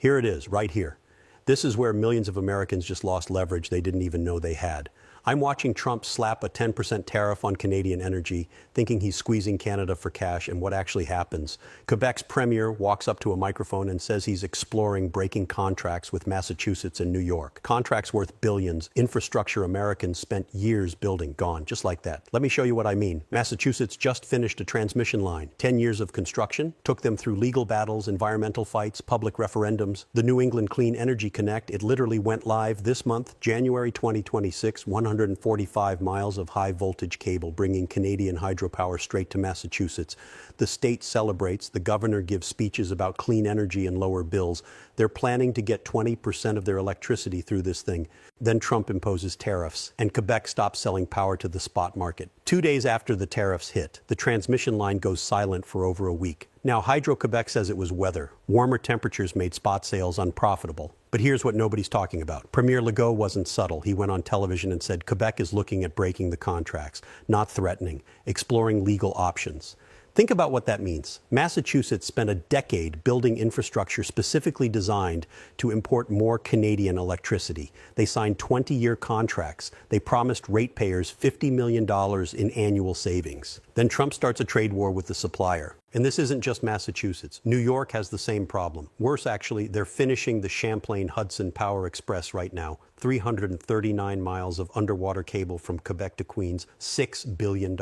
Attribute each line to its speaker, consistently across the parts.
Speaker 1: Here it is, right here. This is where millions of Americans just lost leverage they didn't even know they had. I'm watching Trump slap a 10% tariff on Canadian energy, thinking he's squeezing Canada for cash, and what actually happens. Quebec's premier walks up to a microphone and says he's exploring breaking contracts with Massachusetts and New York. Contracts worth billions, infrastructure Americans spent years building, gone, just like that. Let me show you what I mean. Massachusetts just finished a transmission line. 10 years of construction, took them through legal battles, environmental fights, public referendums. The New England Clean Energy Connect, it literally went live this month, January 2026, 145 miles of high voltage cable bringing Canadian hydropower straight to Massachusetts. The state celebrates, the governor gives speeches about clean energy and lower bills. They're planning to get 20% of their electricity through this thing. Then Trump imposes tariffs, and Quebec stops selling power to the spot market. 2 days after the tariffs hit, the transmission line goes silent for over a week. Now, Hydro-Quebec says it was weather. Warmer temperatures made spot sales unprofitable. But here's what nobody's talking about. Premier Legault wasn't subtle. He went on television and said Quebec is looking at breaking the contracts, not threatening, exploring legal options. Think about what that means. Massachusetts spent a decade building infrastructure specifically designed to import more Canadian electricity. They signed 20-year contracts. They promised ratepayers $50 million in annual savings. Then Trump starts a trade war with the supplier. And this isn't just Massachusetts. New York has the same problem. Worse, actually, they're finishing the Champlain Hudson Power Express right now. 339 miles of underwater cable from Quebec to Queens, $6 billion.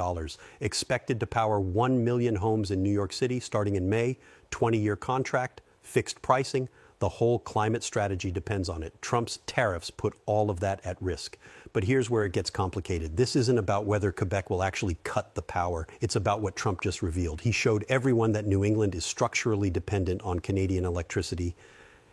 Speaker 1: Expected to power 1 million homes in New York City starting in May. 20-year contract, fixed pricing. The whole climate strategy depends on it. Trump's tariffs put all of that at risk. But here's where it gets complicated. This isn't about whether Quebec will actually cut the power. It's about what Trump just revealed. He showed everyone that New England is structurally dependent on Canadian electricity.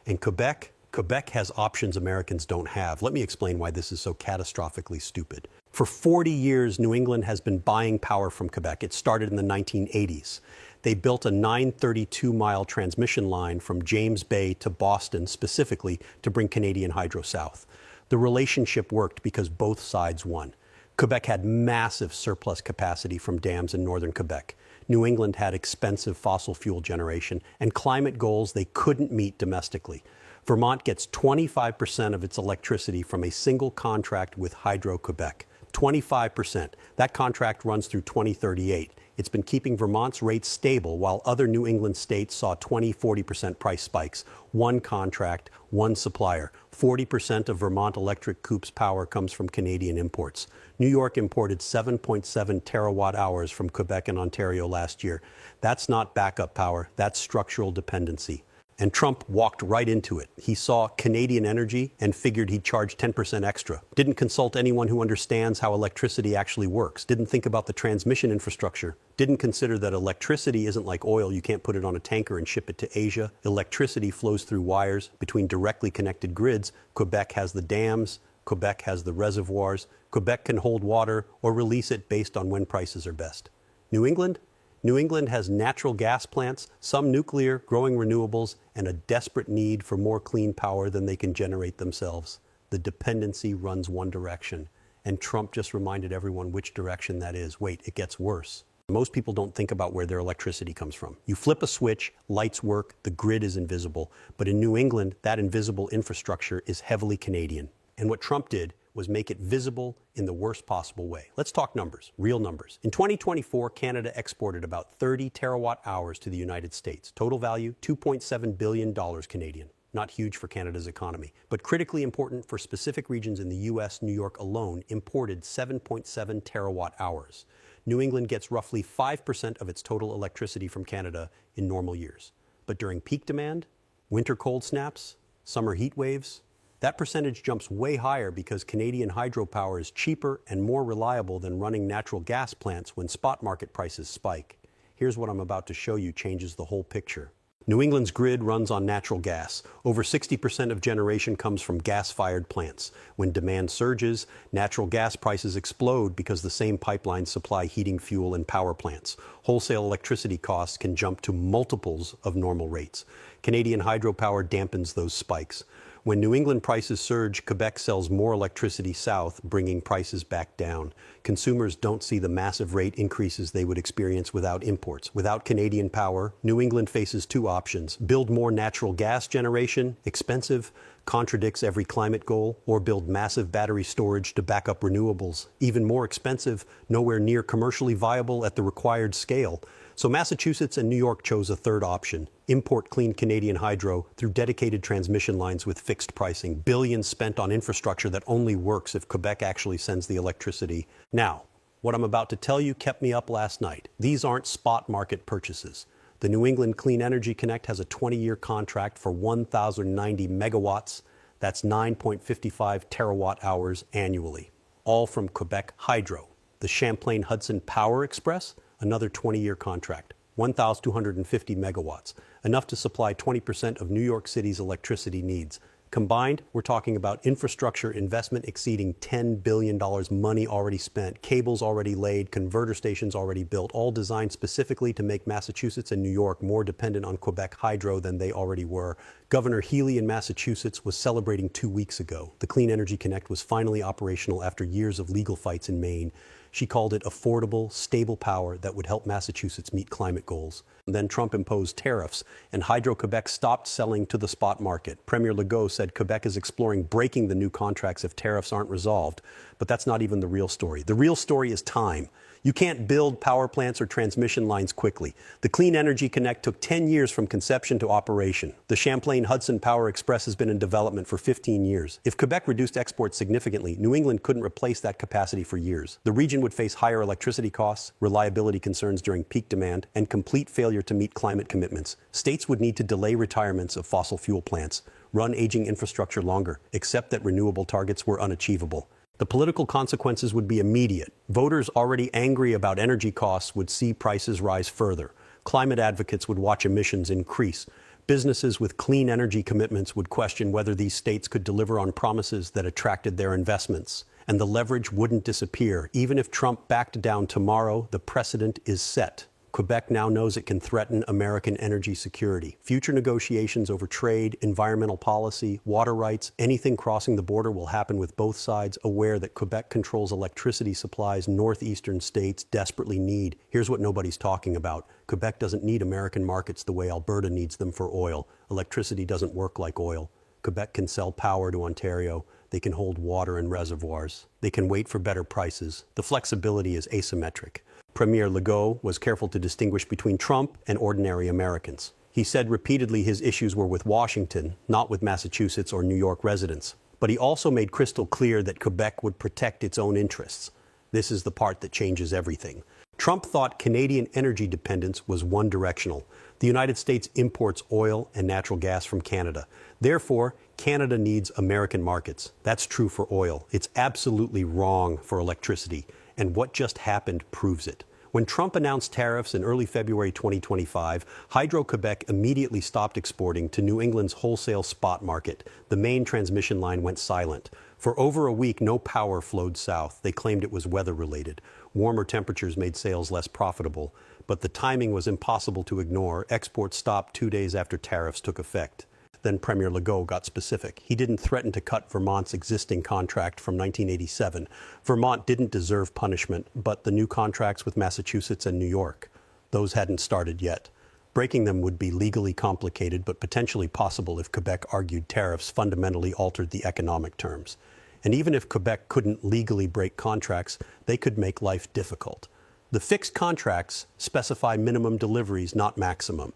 Speaker 1: And Quebec has options Americans don't have. Let me explain why this is so catastrophically stupid. For 40 years, New England has been buying power from Quebec. It started in the 1980s. They built a 932-mile transmission line from James Bay to Boston specifically to bring Canadian hydro south. The relationship worked because both sides won. Quebec had massive surplus capacity from dams in northern Quebec. New England had expensive fossil fuel generation and climate goals they couldn't meet domestically. Vermont gets 25% of its electricity from a single contract with Hydro-Quebec. 25%. That contract runs through 2038. It's been keeping Vermont's rates stable while other New England states saw 20-40% price spikes. One contract, one supplier. 40% of Vermont Electric Coop's power comes from Canadian imports. New York imported 7.7 terawatt hours from Quebec and Ontario last year. That's not backup power, that's structural dependency. And Trump walked right into it. He saw Canadian energy and figured he'd charge 10% extra. Didn't consult anyone who understands how electricity actually works. Didn't think about the transmission infrastructure. Didn't consider that electricity isn't like oil. You can't put it on a tanker and ship it to Asia. Electricity flows through wires between directly connected grids. Quebec has the dams. Quebec has the reservoirs. Quebec can hold water or release it based on when prices are best. New England? New England has natural gas plants, some nuclear, growing renewables, and a desperate need for more clean power than they can generate themselves. The dependency runs one direction, and Trump just reminded everyone which direction that is. Wait, it gets worse. Most people don't think about where their electricity comes from. You flip a switch, lights work, the grid is invisible. But in New England, that invisible infrastructure is heavily Canadian. And what Trump did was make it visible in the worst possible way. Let's talk numbers, real numbers. In 2024, Canada exported about 30 terawatt hours to the United States. Total value, $2.7 billion Canadian. Not huge for Canada's economy, but critically important for specific regions in the US. New York alone imported 7.7 terawatt hours. New England gets roughly 5% of its total electricity from Canada in normal years. But during peak demand, winter cold snaps, summer heat waves, that percentage jumps way higher because Canadian hydropower is cheaper and more reliable than running natural gas plants when spot market prices spike. Here's what I'm about to show you changes the whole picture. New England's grid runs on natural gas. Over 60% of generation comes from gas-fired plants. When demand surges, natural gas prices explode because the same pipelines supply heating fuel and power plants. Wholesale electricity costs can jump to multiples of normal rates. Canadian hydropower dampens those spikes. When New England prices surge, Quebec sells more electricity south, bringing prices back down. Consumers don't see the massive rate increases they would experience without imports. Without Canadian power, New England faces two options: build more natural gas generation, expensive, contradicts every climate goal, or build massive battery storage to back up renewables, even more expensive, nowhere near commercially viable at the required scale. So Massachusetts and New York chose a third option: import clean Canadian hydro through dedicated transmission lines with fixed pricing, billions spent on infrastructure that only works if Quebec actually sends the electricity. Now, what I'm about to tell you kept me up last night. These aren't spot market purchases. The New England Clean Energy Connect has a 20-year contract for 1,090 megawatts. That's 9.55 terawatt hours annually, all from Quebec Hydro. The Champlain Hudson Power Express, another 20-year contract, 1,250 megawatts, enough to supply 20% of New York City's electricity needs. Combined, we're talking about infrastructure investment exceeding $10 billion, money already spent, cables already laid, converter stations already built, all designed specifically to make Massachusetts and New York more dependent on Quebec Hydro than they already were. Governor Healy in Massachusetts was celebrating 2 weeks ago. The Clean Energy Connect was finally operational after years of legal fights in Maine. She called it affordable, stable power that would help Massachusetts meet climate goals. And then Trump imposed tariffs, and Hydro-Quebec stopped selling to the spot market. Premier Legault said Quebec is exploring breaking the new contracts if tariffs aren't resolved. But that's not even the real story. The real story is time. You can't build power plants or transmission lines quickly. The Clean Energy Connect took 10 years from conception to operation. The Champlain Hudson Power Express has been in development for 15 years. If Quebec reduced exports significantly, New England couldn't replace that capacity for years. The region would face higher electricity costs, reliability concerns during peak demand, and complete failure to meet climate commitments. States would need to delay retirements of fossil fuel plants, run aging infrastructure longer, accept that renewable targets were unachievable. The political consequences would be immediate. Voters already angry about energy costs would see prices rise further. Climate advocates would watch emissions increase. Businesses with clean energy commitments would question whether these states could deliver on promises that attracted their investments. And the leverage wouldn't disappear. Even if Trump backed down tomorrow, the precedent is set. Quebec now knows it can threaten American energy security. Future negotiations over trade, environmental policy, water rights, anything crossing the border will happen with both sides aware that Quebec controls electricity supplies northeastern states desperately need. Here's what nobody's talking about. Quebec doesn't need American markets the way Alberta needs them for oil. Electricity doesn't work like oil. Quebec can sell power to Ontario. They can hold water in reservoirs. They can wait for better prices. The flexibility is asymmetric. Premier Legault was careful to distinguish between Trump and ordinary Americans. He said repeatedly his issues were with Washington, not with Massachusetts or New York residents. But he also made crystal clear that Quebec would protect its own interests. This is the part that changes everything. Trump thought Canadian energy dependence was one-directional. The United States imports oil and natural gas from Canada. Therefore, Canada needs American markets. That's true for oil. It's absolutely wrong for electricity. And what just happened proves it. When Trump announced tariffs in early February 2025, Hydro-Quebec immediately stopped exporting to New England's wholesale spot market. The main transmission line went silent. For over a week, no power flowed south. They claimed it was weather-related. Warmer temperatures made sales less profitable. But the timing was impossible to ignore. Exports stopped 2 days after tariffs took effect. Then Premier Legault got specific. He didn't threaten to cut Vermont's existing contract from 1987. Vermont didn't deserve punishment, but the new contracts with Massachusetts and New York, those hadn't started yet. Breaking them would be legally complicated, but potentially possible if Quebec argued tariffs fundamentally altered the economic terms. And even if Quebec couldn't legally break contracts, they could make life difficult. The fixed contracts specify minimum deliveries, not maximum.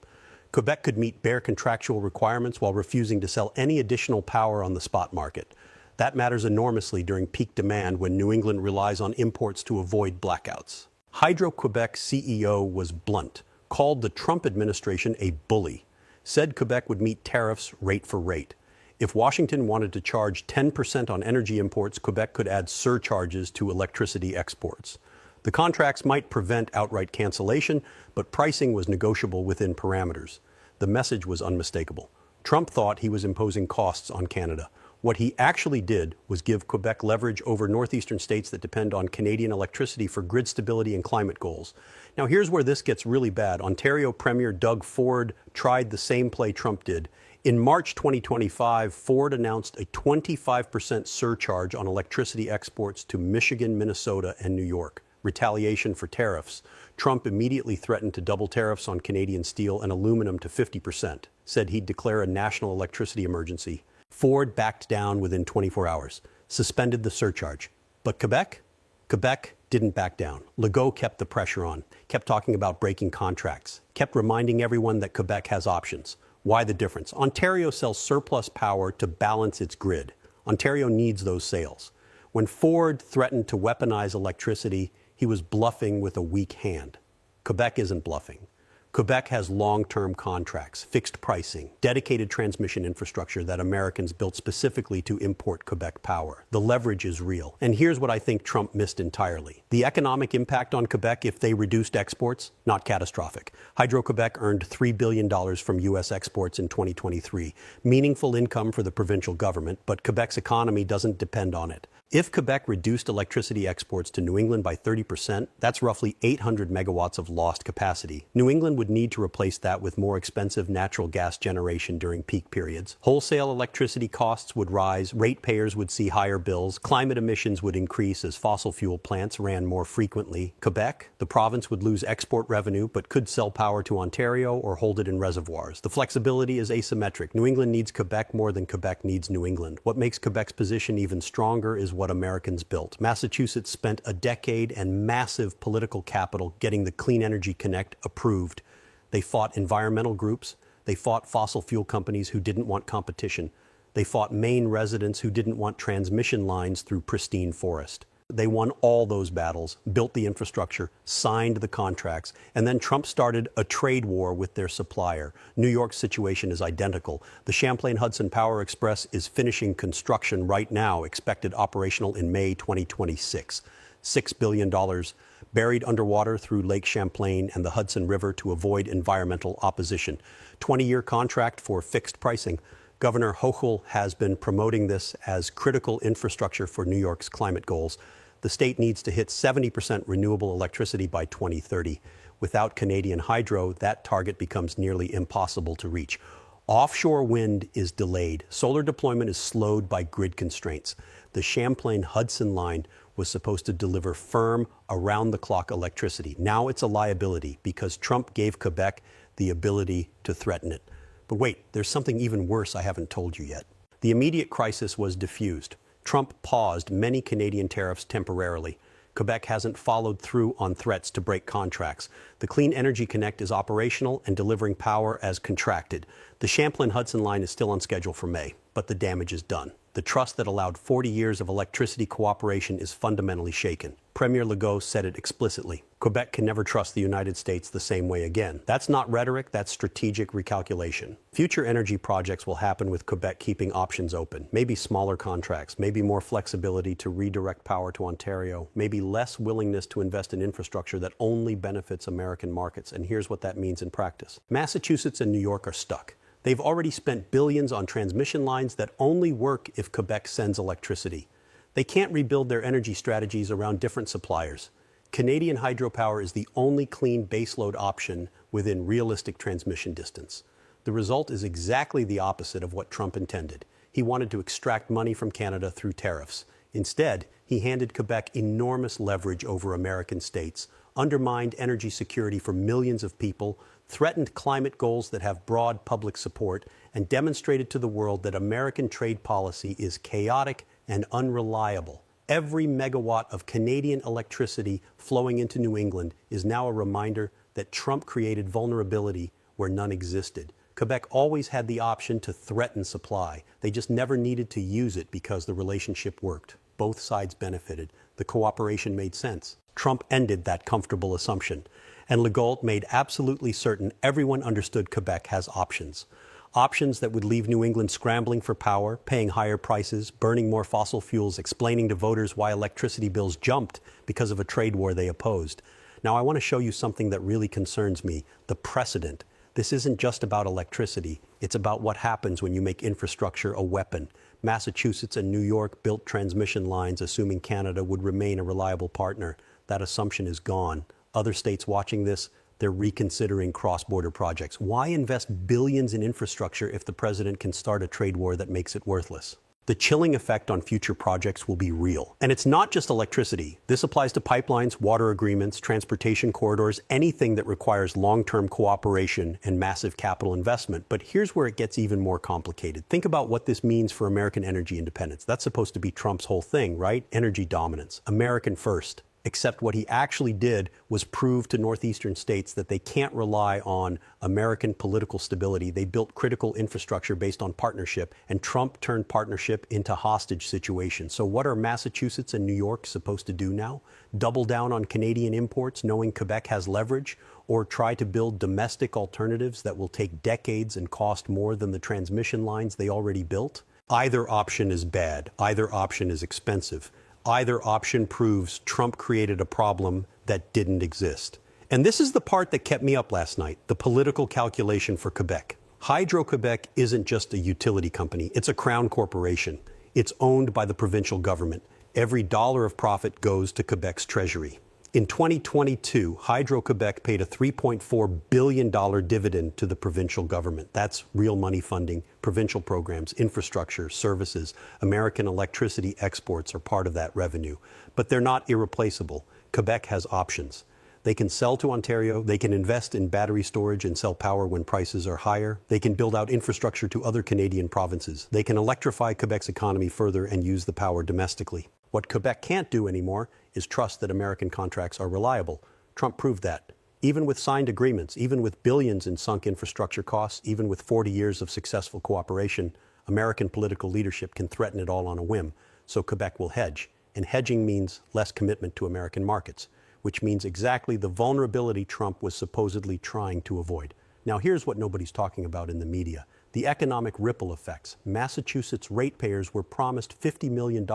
Speaker 1: Quebec could meet bare contractual requirements while refusing to sell any additional power on the spot market. That matters enormously during peak demand when New England relies on imports to avoid blackouts. Hydro-Quebec CEO was blunt, called the Trump administration a bully, said Quebec would meet tariffs rate for rate. If Washington wanted to charge 10% on energy imports, Quebec could add surcharges to electricity exports. The contracts might prevent outright cancellation, but pricing was negotiable within parameters. The message was unmistakable. Trump thought he was imposing costs on Canada. What he actually did was give Quebec leverage over northeastern states that depend on Canadian electricity for grid stability and climate goals. Now here's where this gets really bad. Ontario Premier Doug Ford tried the same play Trump did. In March 2025, Ford announced a 25% surcharge on electricity exports to Michigan, Minnesota, and New York. Retaliation for tariffs. Trump immediately threatened to double tariffs on Canadian steel and aluminum to 50%, said he'd declare a national electricity emergency. Ford backed down within 24 hours, suspended the surcharge. But Quebec? Quebec didn't back down. Legault kept the pressure on, kept talking about breaking contracts, kept reminding everyone that Quebec has options. Why the difference? Ontario sells surplus power to balance its grid. Ontario needs those sales. When Ford threatened to weaponize electricity, he was bluffing with a weak hand. Quebec isn't bluffing. Quebec has long-term contracts, fixed pricing, dedicated transmission infrastructure that Americans built specifically to import Quebec power. The leverage is real. And here's what I think Trump missed entirely. The economic impact on Quebec if they reduced exports, not catastrophic. Hydro-Quebec earned $3 billion from U.S. exports in 2023. Meaningful income for the provincial government, but Quebec's economy doesn't depend on it. If Quebec reduced electricity exports to New England by 30%, that's roughly 800 megawatts of lost capacity. New England would need to replace that with more expensive natural gas generation during peak periods. Wholesale electricity costs would rise, ratepayers would see higher bills, climate emissions would increase as fossil fuel plants ran more frequently. Quebec, the province would lose export revenue but could sell power to Ontario or hold it in reservoirs. The flexibility is asymmetric. New England needs Quebec more than Quebec needs New England. What makes Quebec's position even stronger is what Americans built. Massachusetts spent a decade and massive political capital getting the Clean Energy Connect approved. They fought environmental groups. They fought fossil fuel companies who didn't want competition. They fought Maine residents who didn't want transmission lines through pristine forest. They won all those battles, built the infrastructure, signed the contracts, and then Trump started a trade war with their supplier. New York's situation is identical. The Champlain Hudson Power Express is finishing construction right now, expected operational in May 2026. $6 billion buried underwater through Lake Champlain and the Hudson River to avoid environmental opposition. 20-year contract for fixed pricing. Governor Hochul has been promoting this as critical infrastructure for New York's climate goals. The state needs to hit 70% renewable electricity by 2030. Without Canadian hydro, that target becomes nearly impossible to reach. Offshore wind is delayed. Solar deployment is slowed by grid constraints. The Champlain Hudson line was supposed to deliver firm, around-the-clock electricity. Now it's a liability because Trump gave Quebec the ability to threaten it. But wait, there's something even worse I haven't told you yet. The immediate crisis was diffused. Trump paused many Canadian tariffs temporarily. Quebec hasn't followed through on threats to break contracts. The Clean Energy Connect is operational and delivering power as contracted. The Champlain Hudson line is still on schedule for May, but the damage is done. The trust that allowed 40 years of electricity cooperation is fundamentally shaken. Premier Legault said it explicitly. Quebec can never trust the United States the same way again. That's not rhetoric, that's strategic recalculation. Future energy projects will happen with Quebec keeping options open. Maybe smaller contracts, maybe more flexibility to redirect power to Ontario, maybe less willingness to invest in infrastructure that only benefits American markets. And here's what that means in practice. Massachusetts and New York are stuck. They've already spent billions on transmission lines that only work if Quebec sends electricity. They can't rebuild their energy strategies around different suppliers. Canadian hydropower is the only clean baseload option within realistic transmission distance. The result is exactly the opposite of what Trump intended. He wanted to extract money from Canada through tariffs. Instead, he handed Quebec enormous leverage over American states, undermined energy security for millions of people, threatened climate goals that have broad public support, and demonstrated to the world that American trade policy is chaotic and unreliable. Every megawatt of Canadian electricity flowing into New England is now a reminder that Trump created vulnerability where none existed. Quebec always had the option to threaten supply. They just never needed to use it because the relationship worked. Both sides benefited. The cooperation made sense. Trump ended that comfortable assumption. And Legault made absolutely certain everyone understood Quebec has options. Options that would leave New England scrambling for power, paying higher prices, burning more fossil fuels, explaining to voters why electricity bills jumped because of a trade war they opposed. Now I want to show you something that really concerns me, the precedent. This isn't just about electricity. It's about what happens when you make infrastructure a weapon. Massachusetts and New York built transmission lines assuming Canada would remain a reliable partner. That assumption is gone. Other states watching this They're reconsidering cross-border projects. Why invest billions in infrastructure if the president can start a trade war that makes it worthless? The chilling effect on future projects will be real. And it's not just electricity. This applies to pipelines, water agreements, transportation corridors, anything that requires long-term cooperation and massive capital investment. But here's where it gets even more complicated. Think about what this means for American energy independence. That's supposed to be Trump's whole thing, right? Energy dominance. American first. Except what he actually did was prove to northeastern states that they can't rely on American political stability. They built critical infrastructure based on partnership, and Trump turned partnership into hostage situation. So what are Massachusetts and New York supposed to do now? Double down on Canadian imports, knowing Quebec has leverage, or try to build domestic alternatives that will take decades and cost more than the transmission lines they already built? Either option is bad. Either option is expensive. Either option proves Trump created a problem that didn't exist. And this is the part that kept me up last night, the political calculation for Quebec. Hydro-Quebec isn't just a utility company, it's a crown corporation. It's owned by the provincial government. Every dollar of profit goes to Quebec's treasury. In 2022, Hydro-Quebec paid a $3.4 billion dividend to the provincial government. That's real money funding, provincial programs, infrastructure, services. American electricity exports are part of that revenue. But they're not irreplaceable. Quebec has options. They can sell to Ontario, they can invest in battery storage and sell power when prices are higher. They can build out infrastructure to other Canadian provinces. They can electrify Quebec's economy further and use the power domestically. What Quebec can't do anymore is trust that American contracts are reliable. Trump proved that. Even with signed agreements, even with billions in sunk infrastructure costs, even with 40 years of successful cooperation, American political leadership can threaten it all on a whim. So Quebec will hedge. And hedging means less commitment to American markets, which means exactly the vulnerability Trump was supposedly trying to avoid. Now here's what nobody's talking about in the media. The economic ripple effects. Massachusetts ratepayers were promised $50 million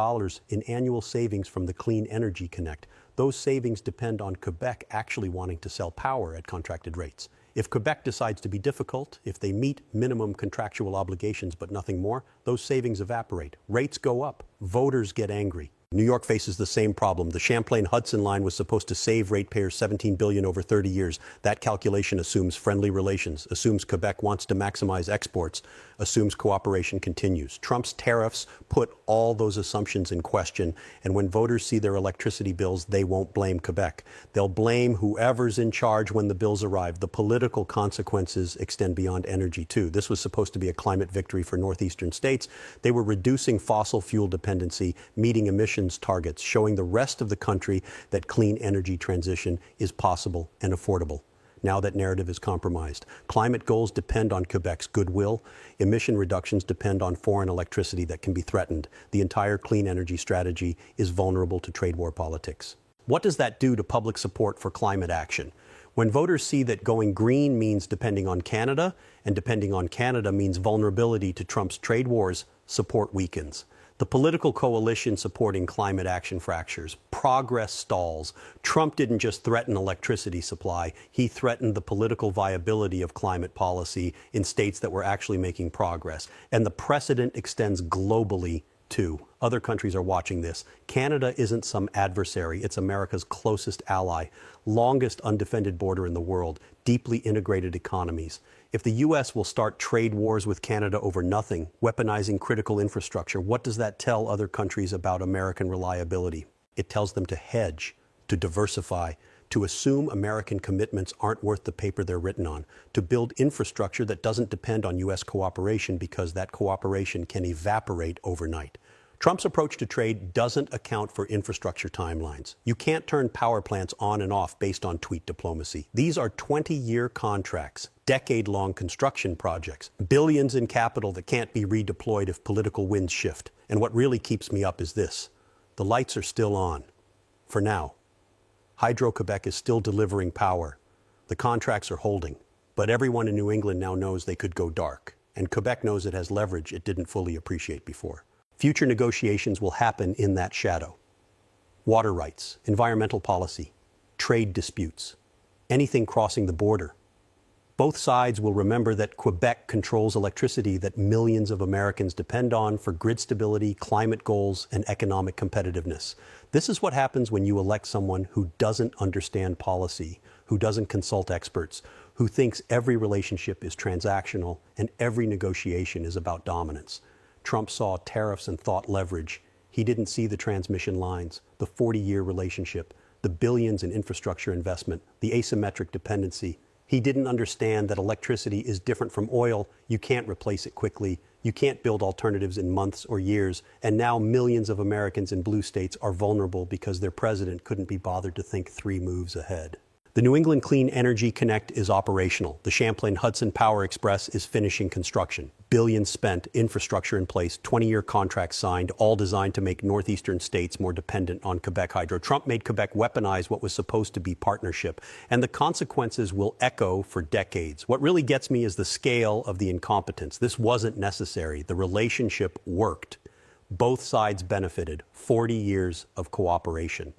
Speaker 1: in annual savings from the Clean Energy Connect. Those savings depend on Quebec actually wanting to sell power at contracted rates. If Quebec decides to be difficult, if they meet minimum contractual obligations but nothing more, those savings evaporate. Rates go up. Voters get angry. New York faces the same problem. The Champlain Hudson line was supposed to save ratepayers $17 billion over 30 years. That calculation assumes friendly relations, assumes Quebec wants to maximize exports, assumes cooperation continues. Trump's tariffs put all those assumptions in question, and when voters see their electricity bills, they won't blame Quebec. They'll blame whoever's in charge when the bills arrive. The political consequences extend beyond energy, too. This was supposed to be a climate victory for northeastern states. They were reducing fossil fuel dependency, meeting emissions targets, showing the rest of the country that clean energy transition is possible and affordable. Now that narrative is compromised. Climate goals depend on Quebec's goodwill. Emission reductions depend on foreign electricity that can be threatened. The entire clean energy strategy is vulnerable to trade war politics. What does that do to public support for climate action? When voters see that going green means depending on Canada, and depending on Canada means vulnerability to Trump's trade wars, support weakens. The political coalition supporting climate action fractures. Progress stalls. Trump didn't just threaten electricity supply, he threatened the political viability of climate policy in states that were actually making progress. And the precedent extends globally, too. Other countries are watching this. Canada isn't some adversary, it's America's closest ally. Longest undefended border in the world, deeply integrated economies. If the U.S. will start trade wars with Canada over nothing, weaponizing critical infrastructure, what does that tell other countries about American reliability? It tells them to hedge, to diversify, to assume American commitments aren't worth the paper they're written on, to build infrastructure that doesn't depend on U.S. cooperation because that cooperation can evaporate overnight. Trump's approach to trade doesn't account for infrastructure timelines. You can't turn power plants on and off based on tweet diplomacy. These are 20-year contracts, decade-long construction projects, billions in capital that can't be redeployed if political winds shift. And what really keeps me up is this. The lights are still on. For now. Hydro-Quebec is still delivering power. The contracts are holding. But everyone in New England now knows they could go dark. And Quebec knows it has leverage it didn't fully appreciate before. Future negotiations will happen in that shadow. Water rights, environmental policy, trade disputes, anything crossing the border. Both sides will remember that Quebec controls electricity that millions of Americans depend on for grid stability, climate goals, and economic competitiveness. This is what happens when you elect someone who doesn't understand policy, who doesn't consult experts, who thinks every relationship is transactional and every negotiation is about dominance. Trump saw tariffs and thought leverage. He didn't see the transmission lines, the 40-year relationship, the billions in infrastructure investment, the asymmetric dependency. He didn't understand that electricity is different from oil. You can't replace it quickly. You can't build alternatives in months or years. And now millions of Americans in blue states are vulnerable because their president couldn't be bothered to think 3 moves ahead. The New England Clean Energy Connect is operational. The Champlain Hudson Power Express is finishing construction. Billions spent, infrastructure in place, 20-year contracts signed, all designed to make northeastern states more dependent on Quebec hydro. Trump made Quebec weaponize what was supposed to be partnership, and the consequences will echo for decades. What really gets me is the scale of the incompetence. This wasn't necessary. The relationship worked. Both sides benefited. 40 years of cooperation.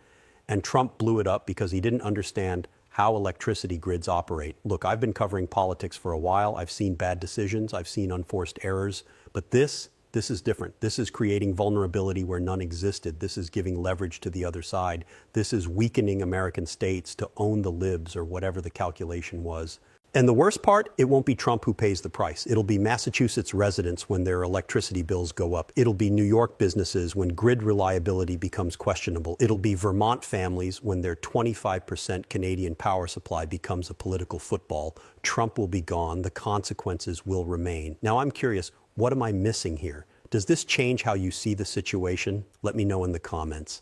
Speaker 1: And Trump blew it up because he didn't understand how electricity grids operate. Look, I've been covering politics for a while. I've seen bad decisions. I've seen unforced errors. But this is different. This is creating vulnerability where none existed. This is giving leverage to the other side. This is weakening American states to own the libs or whatever the calculation was. And the worst part, it won't be Trump who pays the price. It'll be Massachusetts residents when their electricity bills go up. It'll be New York businesses when grid reliability becomes questionable. It'll be Vermont families when their 25% Canadian power supply becomes a political football. Trump will be gone. The consequences will remain. Now, I'm curious, what am I missing here? Does this change how you see the situation? Let me know in the comments.